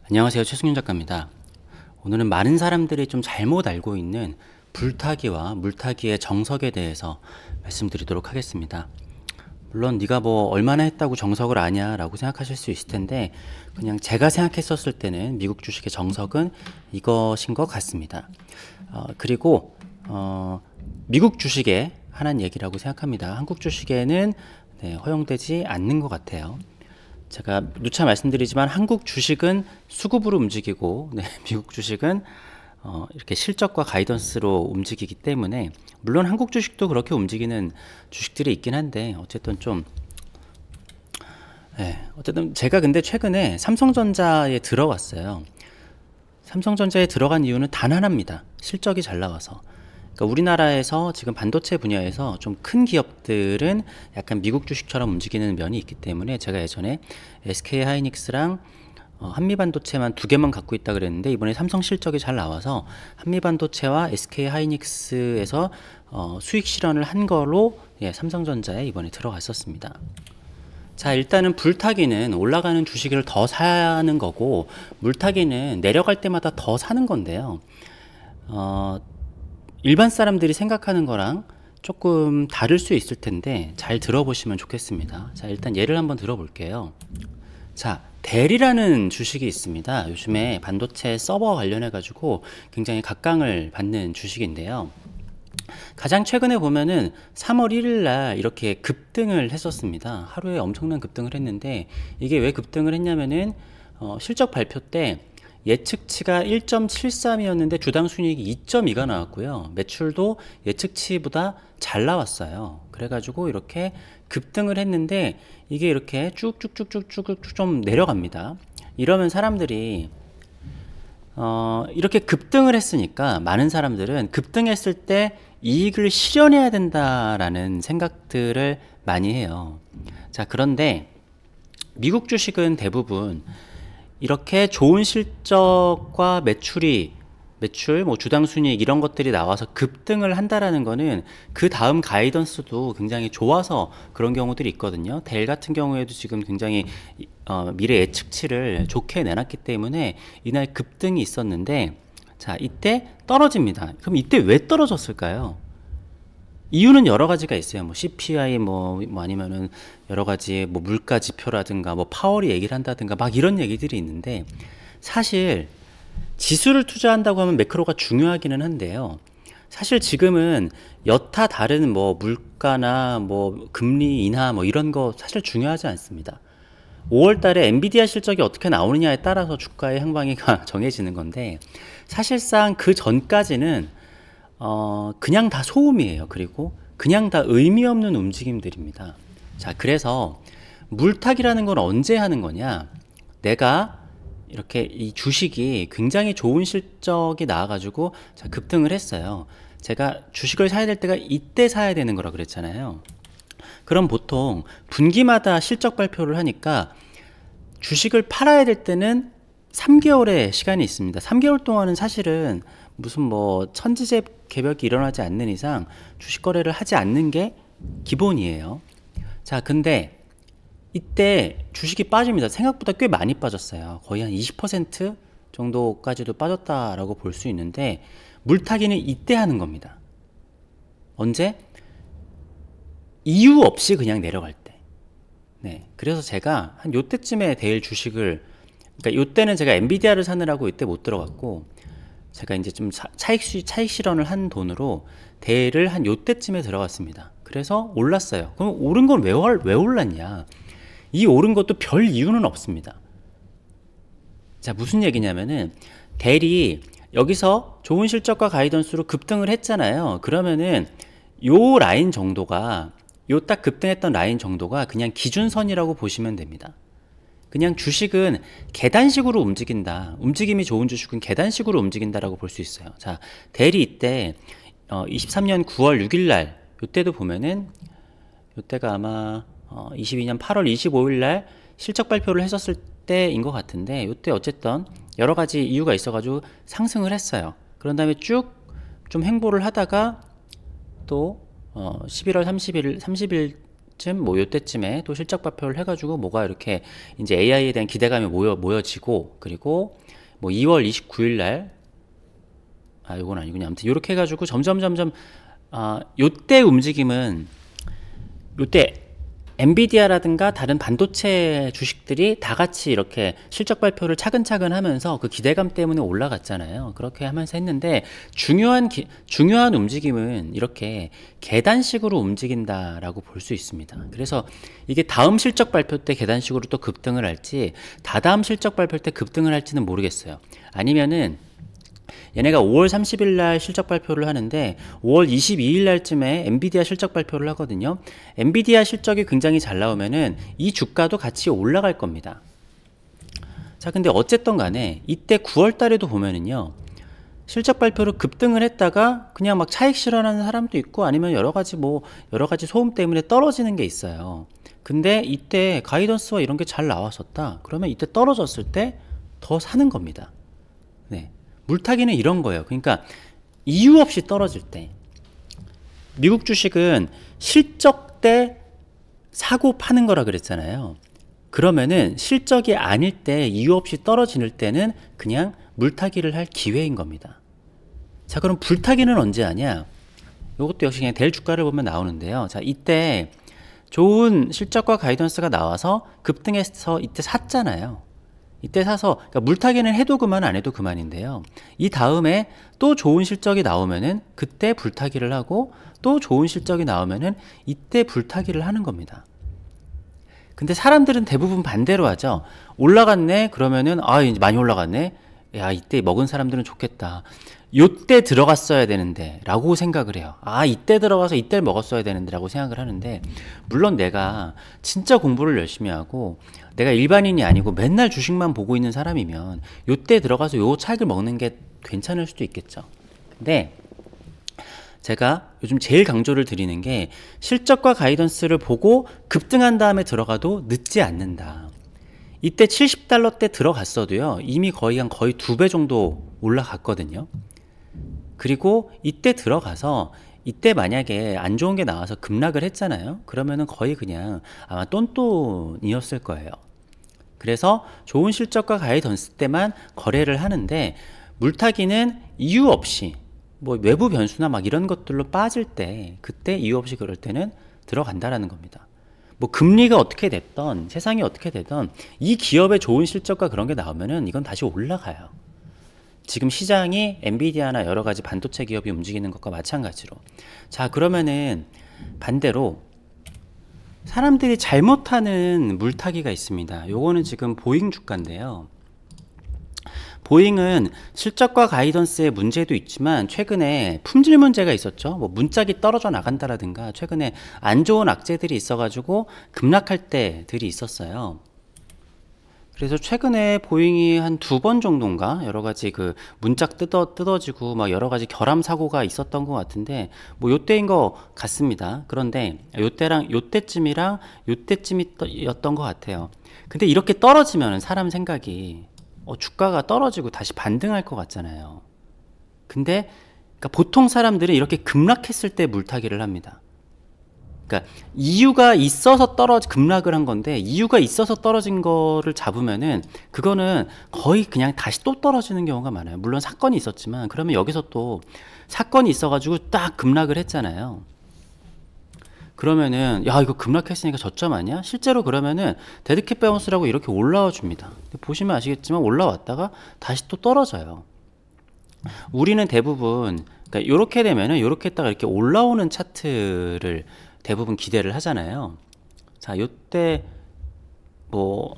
안녕하세요. 최승윤 작가입니다. 오늘은 많은 사람들이 좀 잘못 알고 있는 불타기와 물타기의 정석에 대해서 말씀드리도록 하겠습니다. 물론 네가 뭐 얼마나 했다고 정석을 아냐 라고 생각하실 수 있을 텐데, 그냥 제가 생각했었을 때는 미국 주식의 정석은 이것인 것 같습니다. 그리고 미국 주식에 하나는 얘기라고 생각합니다. 한국 주식에는 허용되지 않는 것 같아요. 제가 누차 말씀드리지만 한국 주식은 수급으로 움직이고 미국 주식은 이렇게 실적과 가이던스로 움직이기 때문에, 물론 한국 주식도 그렇게 움직이는 주식들이 있긴 한데 어쨌든 어쨌든 제가 근데 최근에 삼성전자에 들어갔어요. 삼성전자에 들어간 이유는 단 하나입니다. 실적이 잘 나와서. 그러니까 우리나라에서 지금 반도체 분야에서 좀 큰 기업들은 약간 미국 주식처럼 움직이는 면이 있기 때문에, 제가 예전에 SK 하이닉스랑 한미반도체만 두 개만 갖고 있다 그랬는데, 이번에 삼성 실적이 잘 나와서 한미반도체와 SK 하이닉스에서 수익 실현을 한 걸로 삼성전자에 이번에 들어갔었습니다. 자, 일단은 불타기는 올라가는 주식을 더 사는 거고, 물타기는 내려갈 때마다 더 사는 건데요. 일반 사람들이 생각하는 거랑 조금 다를 수 있을 텐데 잘 들어보시면 좋겠습니다. 자, 일단 예를 한번 들어볼게요. 자, 델이라는 주식이 있습니다. 요즘에 반도체 서버 관련해 가지고 굉장히 각광을 받는 주식인데요. 가장 최근에 보면은 3월 1일 날 이렇게 급등을 했었습니다. 하루에 엄청난 급등을 했는데, 이게 왜 급등을 했냐면은 실적 발표 때 예측치가 1.73이었는데 주당 순이익이 2.2가 나왔고요. 매출도 예측치보다 잘 나왔어요. 그래가지고 이렇게 급등을 했는데, 이게 이렇게 쭉쭉쭉쭉쭉 좀 내려갑니다. 이러면 사람들이 이렇게 급등을 했으니까 많은 사람들은 급등했을 때 이익을 실현해야 된다라는 생각들을 많이 해요. 자, 그런데 미국 주식은 대부분 이렇게 좋은 실적과 매출, 뭐 주당 순이익 이런 것들이 나와서 급등을 한다라는 거는 그 다음 가이던스도 굉장히 좋아서 그런 경우들이 있거든요. 델 같은 경우에도 지금 굉장히 미래 예측치를 좋게 내놨기 때문에 이날 급등이 있었는데, 자, 이때 떨어집니다. 그럼 이때 왜 떨어졌을까요? 이유는 여러 가지가 있어요. 뭐 CPI 뭐 아니면은 여러 가지 뭐 물가 지표라든가 뭐 파월이 얘기를 한다든가 막 이런 얘기들이 있는데, 사실 지수를 투자한다고 하면 매크로가 중요하기는 한데요. 사실 지금은 여타 다른 뭐 물가나 뭐 금리 인하 뭐 이런 거 사실 중요하지 않습니다. 5월 달에 엔비디아 실적이 어떻게 나오느냐에 따라서 주가의 향방이가 정해지는 건데, 사실상 그 전까지는 그냥 다 소음이에요. 그리고 그냥 다 의미 없는 움직임들입니다. 자, 그래서 물타기라는 건 언제 하는 거냐? 내가 이렇게 이 주식이 굉장히 좋은 실적이 나와가지고 자, 급등을 했어요. 제가 주식을 사야 될 때가 이때 사야 되는 거라 그랬잖아요. 그럼 보통 분기마다 실적 발표를 하니까 주식을 팔아야 될 때는 3개월의 시간이 있습니다. 3개월 동안은 사실은 무슨 뭐 천지재 개벽이 일어나지 않는 이상 주식 거래를 하지 않는 게 기본이에요. 자, 근데 이때 주식이 빠집니다. 생각보다 꽤 많이 빠졌어요. 거의 한 20% 정도까지도 빠졌다라고 볼 수 있는데, 물타기는 이때 하는 겁니다. 언제? 이유 없이 그냥 내려갈 때. 네. 그래서 제가 한 요때쯤에 델 주식을, 그러니까 요때는 제가 엔비디아를 사느라고 이때 못 들어갔고, 제가 이제 좀 차익 실현을 한 돈으로 델을 한 요때쯤에 들어갔습니다. 그래서 올랐어요. 그럼 오른 건 왜 올랐냐? 이 오른 것도 별 이유는 없습니다. 자, 무슨 얘기냐면은 델이 여기서 좋은 실적과 가이던스로 급등을 했잖아요. 그러면은 요 라인 정도가, 요 딱 급등했던 라인 정도가 그냥 기준선이라고 보시면 됩니다. 그냥 주식은 계단식으로 움직인다. 움직임이 좋은 주식은 계단식으로 움직인다라고 볼 수 있어요. 자, 델이 이때 23년 9월 6일 날, 요때도 보면은 요때가 아마 22년 8월 25일 날 실적 발표를 했었을 때인 것 같은데, 요때 어쨌든 여러 가지 이유가 있어가지고 상승을 했어요. 그런 다음에 쭉 좀 횡보를 하다가 또 11월 30일쯤 30쯤 뭐 요때쯤에 또 실적 발표를 해가지고 뭐가 이렇게 이제 AI에 대한 기대감이 모여지고, 그리고 뭐 2월 29일 날, 요건 아니군요. 아무튼 요렇게 해가지고 점점 요때 움직임은, 요때 엔비디아라든가 다른 반도체 주식들이 다 같이 이렇게 실적 발표를 차근차근 하면서 그 기대감 때문에 올라갔잖아요. 그렇게 하면서 했는데, 중요한 움직임은 이렇게 계단식으로 움직인다라고 볼 수 있습니다. 그래서 이게 다음 실적 발표 때 계단식으로 또 급등을 할지, 다다음 실적 발표 때 급등을 할지는 모르겠어요. 아니면은 얘네가 5월 30일 날 실적 발표를 하는데 5월 22일 날쯤에 엔비디아 실적 발표를 하거든요. 엔비디아 실적이 굉장히 잘 나오면은 이 주가도 같이 올라갈 겁니다. 자, 근데 어쨌든 간에 이때 9월 달에도 보면은요, 실적 발표로 급등을 했다가 그냥 막 차익 실현하는 사람도 있고, 아니면 여러 가지 소음 때문에 떨어지는 게 있어요. 근데 이때 가이던스와 이런 게 잘 나왔었다 그러면 이때 떨어졌을 때 더 사는 겁니다. 네. 물타기는 이런 거예요. 그러니까 이유 없이 떨어질 때, 미국 주식은 실적 때 사고 파는 거라 그랬잖아요. 그러면은 실적이 아닐 때, 이유 없이 떨어질 때는 그냥 물타기를 할 기회인 겁니다. 자, 그럼 불타기는 언제 하냐? 이것도 역시 그냥 될 주가를 보면 나오는데요. 자, 이때 좋은 실적과 가이던스가 나와서 급등해서 이때 샀잖아요. 이때 사서, 그러니까 물타기는 해도 그만 안 해도 그만인데요. 이 다음에 또 좋은 실적이 나오면은 그때 불타기를 하고, 또 좋은 실적이 나오면은 이때 불타기를 하는 겁니다. 근데 사람들은 대부분 반대로 하죠. 올라갔네? 그러면은 이제 많이 올라갔네? 야, 이때 먹은 사람들은 좋겠다. 요때 들어갔어야 되는데 라고 생각을 해요. 이때 들어가서 이때 먹었어야 되는데 라고 생각을 하는데, 물론 내가 진짜 공부를 열심히 하고 내가 일반인이 아니고 맨날 주식만 보고 있는 사람이면 요때 들어가서 요 차익을 먹는 게 괜찮을 수도 있겠죠. 근데 제가 요즘 제일 강조를 드리는 게, 실적과 가이던스를 보고 급등한 다음에 들어가도 늦지 않는다. 이때 $70대 들어갔어도요, 이미 거의 2배 정도 올라갔거든요. 그리고 이때 들어가서 이때 만약에 안 좋은 게 나와서 급락을 했잖아요. 그러면은 거의 그냥 아마 똔똔이었을 거예요. 그래서 좋은 실적과 가이던스 때만 거래를 하는데, 물타기는 이유 없이 뭐 외부 변수나 막 이런 것들로 빠질 때, 그때 이유 없이 그럴 때는 들어간다라는 겁니다. 뭐 금리가 어떻게 됐던, 세상이 어떻게 되던, 이 기업의 좋은 실적과 그런 게 나오면은 이건 다시 올라가요. 지금 시장이 엔비디아나 여러 가지 반도체 기업이 움직이는 것과 마찬가지로. 자, 그러면은 반대로 사람들이 잘못하는 물타기가 있습니다. 요거는 지금 보잉 주가인데요. 보잉은 실적과 가이던스의 문제도 있지만 최근에 품질 문제가 있었죠. 뭐 문짝이 떨어져 나간다라든가 최근에 안 좋은 악재들이 있어가지고 급락할 때들이 있었어요. 그래서 최근에 보잉이 한 2번 정도인가 여러 가지 그 문짝 뜯어지고 막 여러 가지 결함 사고가 있었던 것 같은데, 뭐 요때인 것 같습니다. 그런데 요때쯤이었던 것 같아요. 근데 이렇게 떨어지면 사람 생각이 주가가 떨어지고 다시 반등할 것 같잖아요. 근데 그러니까 보통 사람들은 이렇게 급락했을 때 물타기를 합니다. 그러니까 이유가 있어서 급락을 한 건데, 이유가 있어서 떨어진 거를 잡으면은 그거는 거의 그냥 다시 또 떨어지는 경우가 많아요. 물론 사건이 있었지만, 그러면 여기서 또 사건이 있어가지고 딱 급락을 했잖아요. 그러면은 야, 이거 급락했으니까 저점 아니야? 실제로 그러면은 데드캣 바운스라고 이렇게 올라와 줍니다. 보시면 아시겠지만 올라왔다가 다시 또 떨어져요. 우리는 대부분 그러니까 요렇게 되면은 요렇게 했다가 이렇게 올라오는 차트를 대부분 기대를 하잖아요. 자, 요때 뭐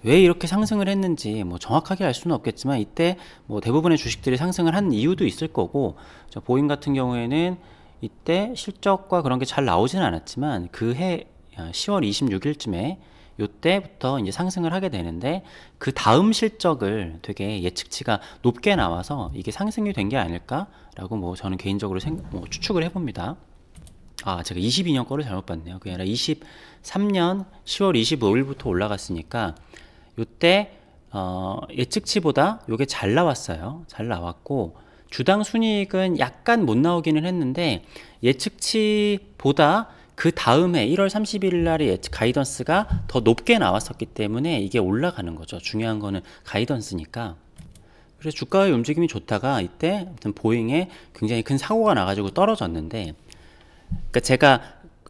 왜 이렇게 상승을 했는지 뭐 정확하게 알 수는 없겠지만, 이때 뭐 대부분의 주식들이 상승을 한 이유도 있을 거고, 보잉 같은 경우에는 이때 실적과 그런 게 잘 나오지는 않았지만 그해 10월 26일쯤에 요때부터 이제 상승을 하게 되는데, 그 다음 실적을 되게 예측치가 높게 나와서 이게 상승이 된 게 아닐까라고 뭐 저는 개인적으로 추측을 해봅니다. 제가 22년 거를 잘못 봤네요. 그게 아니라 23년 10월 25일부터 올라갔으니까 요때 예측치보다 요게 잘 나왔어요. 잘 나왔고 주당 순이익은 약간 못 나오기는 했는데 예측치보다 그 다음에 1월 31일 날의 가이던스가 더 높게 나왔었기 때문에 이게 올라가는 거죠. 중요한 거는 가이던스니까. 그래서 주가의 움직임이 좋다가 이때 아무튼 보잉에 굉장히 큰 사고가 나가지고 떨어졌는데, 그러니까 제가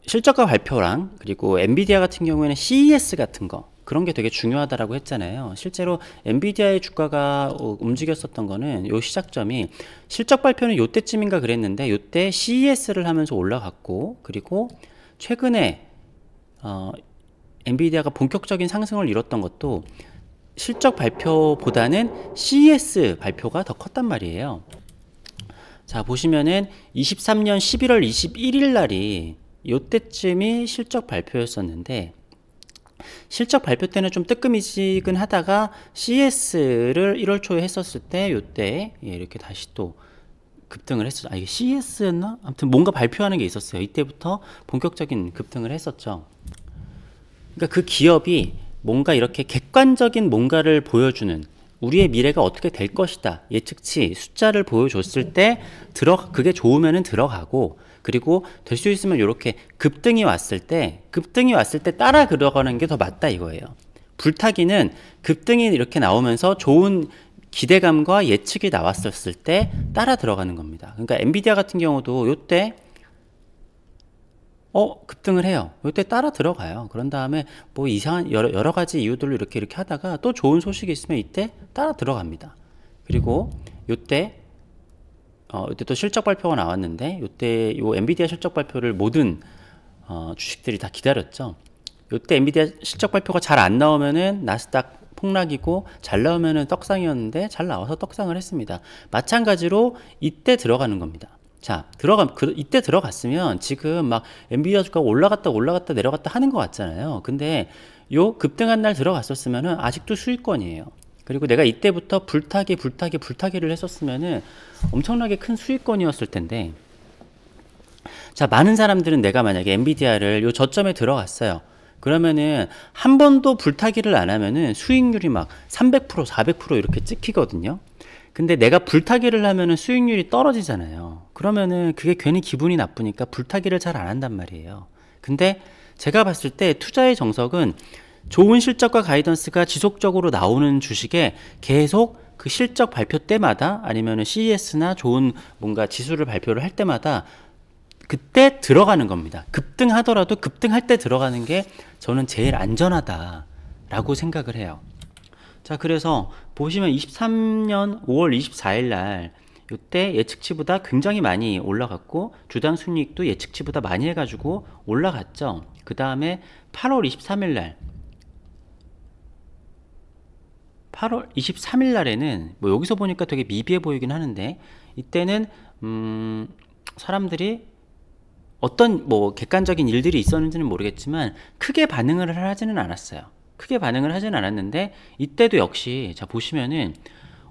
실적과 발표랑 그리고 엔비디아 같은 경우에는 CES 같은 거 그런 게 되게 중요하다라고 했잖아요. 실제로 엔비디아의 주가가 움직였었던 거는 요 시작점이 실적 발표는 요때쯤인가 그랬는데 요때 CES를 하면서 올라갔고, 그리고 최근에 엔비디아가 본격적인 상승을 이뤘던 것도 실적 발표보다는 CES 발표가 더 컸단 말이에요. 자, 보시면은 23년 11월 21일 날이 요때쯤이 실적 발표였었는데, 실적 발표 때는 좀 뜨끔이지근 하다가 CES를 1월 초에 했었을 때 요때 이렇게 다시 또 급등을 했었죠. 이게 CES였나? 아무튼 뭔가 발표하는 게 있었어요. 이때부터 본격적인 급등을 했었죠. 그러니까 그 기업이 뭔가 이렇게 객관적인 뭔가를 보여주는, 우리의 미래가 어떻게 될 것이다 예측치 숫자를 보여줬을 때 그게 좋으면은 들어가고, 그리고 될 수 있으면 이렇게 급등이 왔을 때 따라 들어가는 게 더 맞다 이거예요. 불타기는 급등이 이렇게 나오면서 좋은 기대감과 예측이 나왔었을 때 따라 들어가는 겁니다. 그러니까 엔비디아 같은 경우도 요때 급등을 해요. 요때 따라 들어가요. 그런 다음에 뭐 이상한 여러 가지 이유들로 이렇게 하다가 또 좋은 소식이 있으면 이때 따라 들어갑니다. 그리고 요때 또 실적 발표가 나왔는데, 요때 요 엔비디아 실적 발표를 모든 주식들이 다 기다렸죠. 요때 엔비디아 실적 발표가 잘 안 나오면은 나스닥 폭락이고, 잘 나오면은 떡상이었는데 잘 나와서 떡상을 했습니다. 마찬가지로 이때 들어가는 겁니다. 자, 이때 들어갔으면 지금 막 엔비디아 주가가 올라갔다 내려갔다 하는 것 같잖아요. 근데 요 급등한 날 들어갔었으면은 아직도 수익권이에요. 그리고 내가 이때부터 불타기를 했었으면은 엄청나게 큰 수익권이었을 텐데, 자, 많은 사람들은 내가 만약에 엔비디아를 요 저점에 들어갔어요. 그러면은 한 번도 불타기를 안 하면은 수익률이 막 300%, 400% 이렇게 찍히거든요. 근데 내가 불타기를 하면은 수익률이 떨어지잖아요. 그러면은 그게 괜히 기분이 나쁘니까 불타기를 잘 안 한단 말이에요. 근데 제가 봤을 때 투자의 정석은 좋은 실적과 가이던스가 지속적으로 나오는 주식에 계속 그 실적 발표 때마다, 아니면은 CES나 좋은 뭔가 지수를 발표를 할 때마다 그때 들어가는 겁니다. 급등하더라도 급등할 때 들어가는 게 저는 제일 안전하다라고 생각을 해요. 자, 그래서 보시면 23년 5월 24일 날 이때 예측치보다 굉장히 많이 올라갔고, 주당 순이익도 예측치보다 많이 해가지고 올라갔죠. 그 다음에 8월 23일 날 8월 23일 날에는 뭐 여기서 보니까 되게 미비해 보이긴 하는데, 이때는 사람들이 어떤 뭐 객관적인 일들이 있었는지는 모르겠지만 크게 반응을 하지는 않았어요. 크게 반응을 하지는 않았는데, 이때도 역시 자 보시면은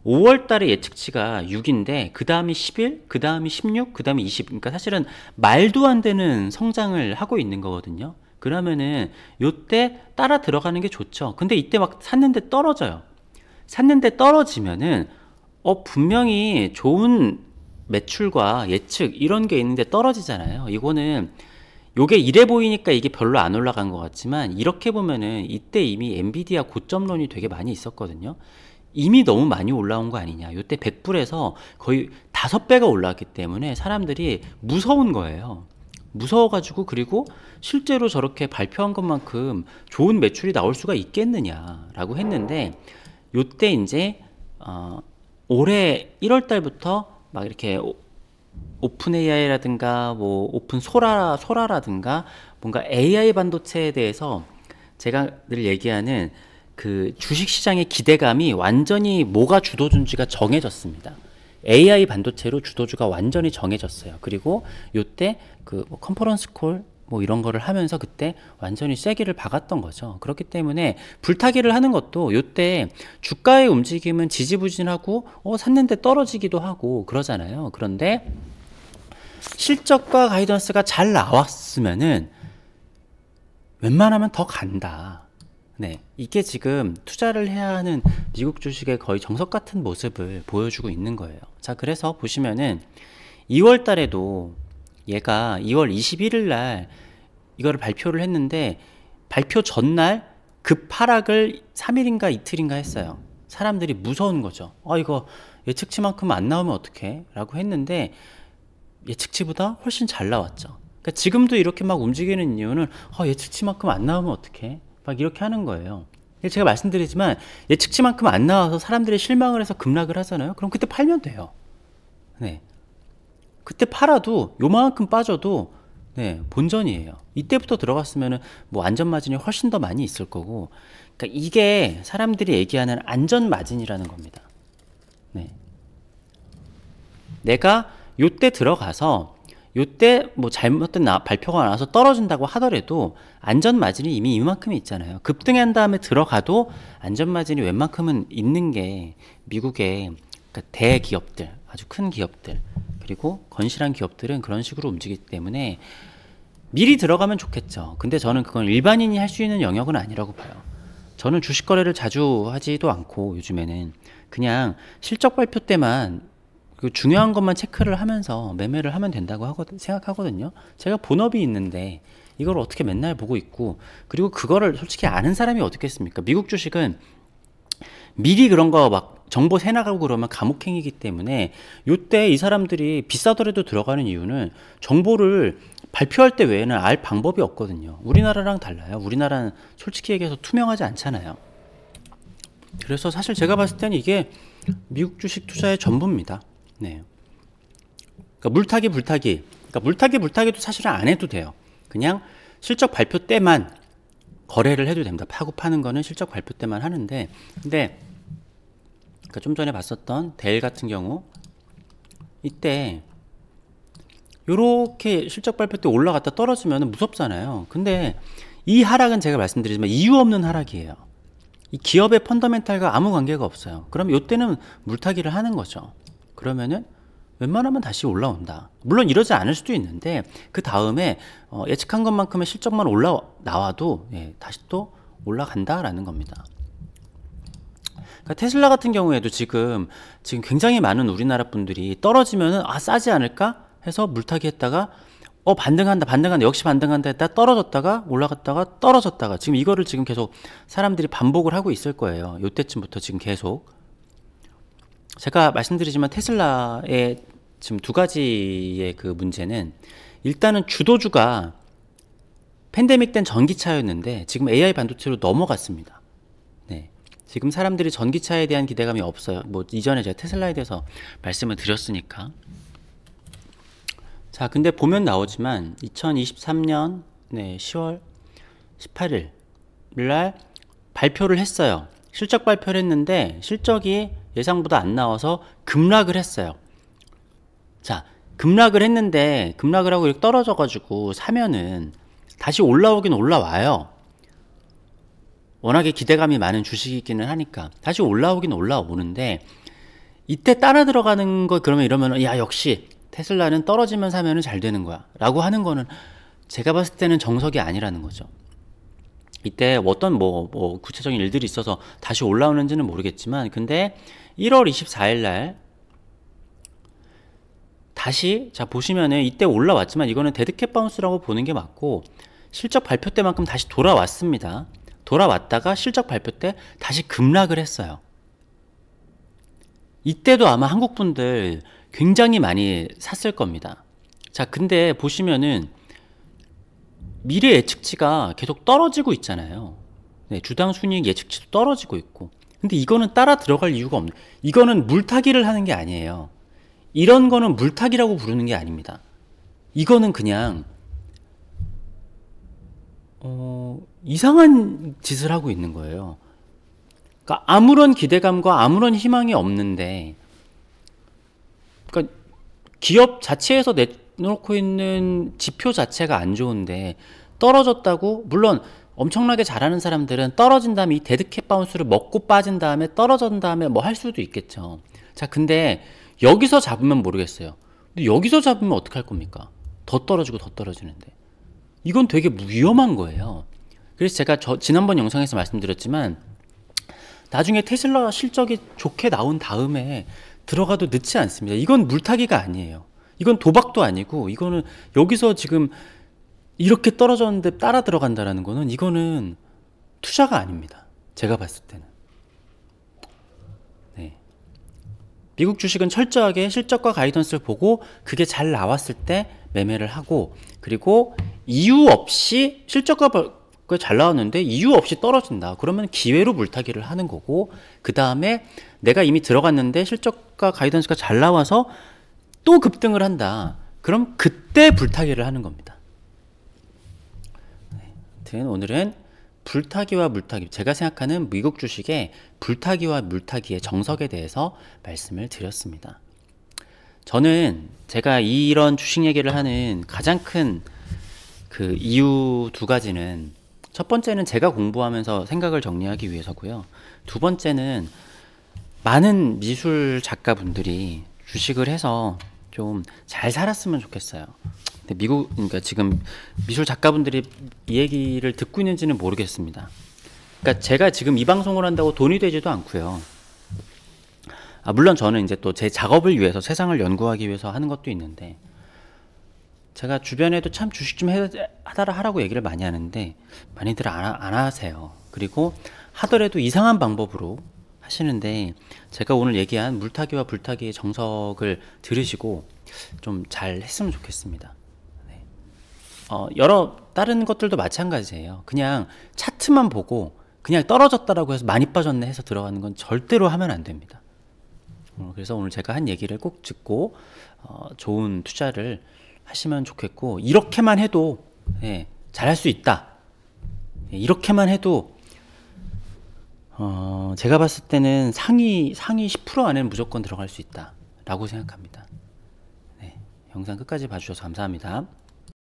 5월 달에 예측치가 6인데 그 다음이 11, 그 다음이 16, 그 다음이 20. 그러니까 사실은 말도 안 되는 성장을 하고 있는 거거든요. 그러면은 요때 따라 들어가는 게 좋죠. 근데 이때 막 샀는데 떨어져요. 샀는데 떨어지면은 분명히 좋은 매출과 예측 이런 게 있는데 떨어지잖아요. 이거는 요게 이래 보이니까 이게 별로 안 올라간 것 같지만, 이렇게 보면은 이때 이미 엔비디아 고점론이 되게 많이 있었거든요. 이미 너무 많이 올라온 거 아니냐. 요때 100불에서 거의 5배가 올라왔기 때문에 사람들이 무서운 거예요. 무서워가지고, 그리고 실제로 저렇게 발표한 것만큼 좋은 매출이 나올 수가 있겠느냐라고 했는데, 요때 이제 올해 1월 달부터 막 이렇게 오픈 AI라든가 뭐 오픈 소라라든가 뭔가 AI 반도체에 대해서 제가 늘 얘기하는 그 주식시장의 기대감이 완전히 뭐가 주도주인지가 정해졌습니다. AI 반도체로 주도주가 완전히 정해졌어요. 그리고 요때 그 컨퍼런스 콜 뭐 이런 거를 하면서 그때 완전히 쐐기를 박았던 거죠. 그렇기 때문에 불타기를 하는 것도 요때 주가의 움직임은 지지부진하고 샀는데 떨어지기도 하고 그러잖아요. 그런데 실적과 가이던스가 잘 나왔으면은 웬만하면 더 간다. 네, 이게 지금 투자를 해야 하는 미국 주식의 거의 정석 같은 모습을 보여주고 있는 거예요. 자, 그래서 보시면은 2월 달에도 얘가 2월 21일 날 이거를 발표를 했는데 발표 전날 급하락을 3일인가 이틀인가 했어요. 사람들이 무서운 거죠. 이거 예측치만큼 안 나오면 어떡해? 라고 했는데 예측치보다 훨씬 잘 나왔죠. 그러니까 지금도 이렇게 막 움직이는 이유는 예측치만큼 안 나오면 어떡해? 막 이렇게 하는 거예요. 제가 말씀드리지만 예측치만큼 안 나와서 사람들이 실망을 해서 급락을 하잖아요. 그럼 그때 팔면 돼요. 네. 그때 팔아도 요만큼 빠져도 본전이에요. 이때부터 들어갔으면은 뭐 안전 마진이 훨씬 더 많이 있을 거고, 그러니까 이게 사람들이 얘기하는 안전 마진이라는 겁니다. 네. 내가 요때 들어가서 요때 뭐 잘못된 발표가 나와서 떨어진다고 하더라도 안전 마진이 이미 이만큼이 있잖아요. 급등한 다음에 들어가도 안전 마진이 웬만큼은 있는 게 미국의 그러니까 대기업들, 아주 큰 기업들, 그리고 건실한 기업들은 그런 식으로 움직이기 때문에 미리 들어가면 좋겠죠. 근데 저는 그건 일반인이 할 수 있는 영역은 아니라고 봐요. 저는 주식 거래를 자주 하지도 않고 요즘에는 그냥 실적 발표 때만 그 중요한 것만 체크를 하면서 매매를 하면 된다고 생각하거든요. 제가 본업이 있는데 이걸 어떻게 맨날 보고 있고, 그리고 그거를 솔직히 아는 사람이 어떻겠습니까? 미국 주식은 미리 그런 거 막 정보 새나가고 그러면 감옥행위이기 때문에 요때 이 사람들이 비싸더라도 들어가는 이유는 정보를 발표할 때 외에는 알 방법이 없거든요. 우리나라랑 달라요. 우리나라는 솔직히 얘기해서 투명하지 않잖아요. 그래서 사실 제가 봤을 때는 이게 미국 주식 투자의 전부입니다. 네. 그러니까 물타기. 그러니까 물타기도 사실은 안 해도 돼요. 그냥 실적 발표 때만 거래를 해도 됩니다. 파고 파는 거는 실적 발표 때만 하는데, 근데 그러니까 좀 전에 봤었던 델 같은 경우 이때 요렇게 실적 발표 때 올라갔다 떨어지면 무섭잖아요. 근데 이 하락은 제가 말씀드리지만 이유 없는 하락이에요. 이 기업의 펀더멘탈과 아무 관계가 없어요. 그럼 요때는 물타기를 하는 거죠. 그러면은 웬만하면 다시 올라온다. 물론 이러지 않을 수도 있는데 그 다음에 예측한 것만큼의 실적만 나와도 다시 또 올라간다라는 겁니다. 그러니까 테슬라 같은 경우에도 지금 굉장히 많은 우리나라 분들이 떨어지면은 싸지 않을까 해서 물타기 했다가 반등한다 역시 반등한다 했다 떨어졌다가 올라갔다가 떨어졌다가 지금 이거를 지금 계속 사람들이 반복을 하고 있을 거예요. 요때쯤부터 지금 계속. 제가 말씀드리지만 테슬라의 지금 두 가지의 그 문제는, 일단은 주도주가 팬데믹 땐 전기차였는데 지금 AI 반도체로 넘어갔습니다. 네. 지금 사람들이 전기차에 대한 기대감이 없어요. 뭐 이전에 제가 테슬라에 대해서 말씀을 드렸으니까. 자, 근데 보면 나오지만 2023년 10월 18일 날 발표를 했어요. 실적 발표를 했는데 실적이 예상보다 안 나와서 급락을 했어요. 자, 급락을 했는데 급락을 하고 이렇게 떨어져 가지고 사면은 다시 올라오긴 올라와요. 워낙에 기대감이 많은 주식이기는 하니까 다시 올라오긴 올라오는데, 이때 따라 들어가는 거 그러면 이러면 야 역시 테슬라는 떨어지면 사면은 잘 되는 거야 라고 하는 거는 제가 봤을 때는 정석이 아니라는 거죠. 이때 어떤 뭐 구체적인 일들이 있어서 다시 올라오는지는 모르겠지만, 근데 1월 24일 날 다시 자 보시면은 이때 올라왔지만 이거는 데드캣 바운스라고 보는 게 맞고, 실적 발표 때만큼 다시 돌아왔습니다. 돌아왔다가 실적 발표 때 다시 급락을 했어요. 이때도 아마 한국 분들 굉장히 많이 샀을 겁니다. 자, 근데 보시면은 미래 예측치가 계속 떨어지고 있잖아요. 네, 주당 순이익 예측치도 떨어지고 있고. 근데 이거는 따라 들어갈 이유가 없는, 이거는 물타기를 하는 게 아니에요. 이런 거는 물타기라고 부르는 게 아닙니다. 이거는 그냥 이상한 짓을 하고 있는 거예요. 그러니까 아무런 기대감과 아무런 희망이 없는데, 그러니까 기업 자체에서 내놓고 있는 지표 자체가 안 좋은데 떨어졌다고, 물론 엄청나게 잘하는 사람들은 떨어진 다음에 이 데드캣 바운스를 먹고 빠진 다음에 떨어진 다음에 뭐 할 수도 있겠죠. 자, 근데 여기서 잡으면 모르겠어요. 근데 여기서 잡으면 어떡할 겁니까? 더 떨어지고 더 떨어지는데. 이건 되게 위험한 거예요. 그래서 제가 지난번 영상에서 말씀드렸지만, 나중에 테슬라 실적이 좋게 나온 다음에 들어가도 늦지 않습니다. 이건 물타기가 아니에요. 이건 도박도 아니고, 이거는 여기서 지금 이렇게 떨어졌는데 따라 들어간다라는 거는 이거는 투자가 아닙니다. 제가 봤을 때는. 네. 미국 주식은 철저하게 실적과 가이던스를 보고 그게 잘 나왔을 때 매매를 하고, 그리고 이유 없이 실적과 잘 나왔는데 이유 없이 떨어진다. 그러면 기회로 물타기를 하는 거고, 그 다음에 내가 이미 들어갔는데 실적과 가이던스가 잘 나와서 또 급등을 한다. 그럼 그때 불타기를 하는 겁니다. 네. 아무튼 오늘은 불타기와 물타기, 제가 생각하는 미국 주식의 불타기와 물타기의 정석에 대해서 말씀을 드렸습니다. 저는 제가 이런 주식 얘기를 하는 가장 큰 그 이유 두 가지는, 첫 번째는 제가 공부하면서 생각을 정리하기 위해서고요. 두 번째는 많은 미술 작가분들이 주식을 해서 좀 잘 살았으면 좋겠어요. 근데 그러니까 지금 미술 작가분들이 이 얘기를 듣고 있는지는 모르겠습니다. 그러니까 제가 지금 이 방송을 한다고 돈이 되지도 않고요. 물론 저는 이제 또 제 작업을 위해서, 세상을 연구하기 위해서 하는 것도 있는데, 제가 주변에도 참 주식 좀 하다라 하라고 얘기를 많이 하는데 많이들 안 하세요. 그리고 하더라도 이상한 방법으로 하시는데, 제가 오늘 얘기한 물타기와 불타기의 정석을 들으시고 좀 잘 했으면 좋겠습니다. 네. 여러 다른 것들도 마찬가지예요. 그냥 차트만 보고 그냥 떨어졌다라고 해서 많이 빠졌네 해서 들어가는 건 절대로 하면 안 됩니다. 그래서 오늘 제가 한 얘기를 꼭 듣고 좋은 투자를 하시면 좋겠고, 이렇게만 해도 잘할 수 있다. 이렇게만 해도 제가 봤을 때는 상위 10% 안에는 무조건 들어갈 수 있다 라고 생각합니다. 네, 영상 끝까지 봐주셔서 감사합니다.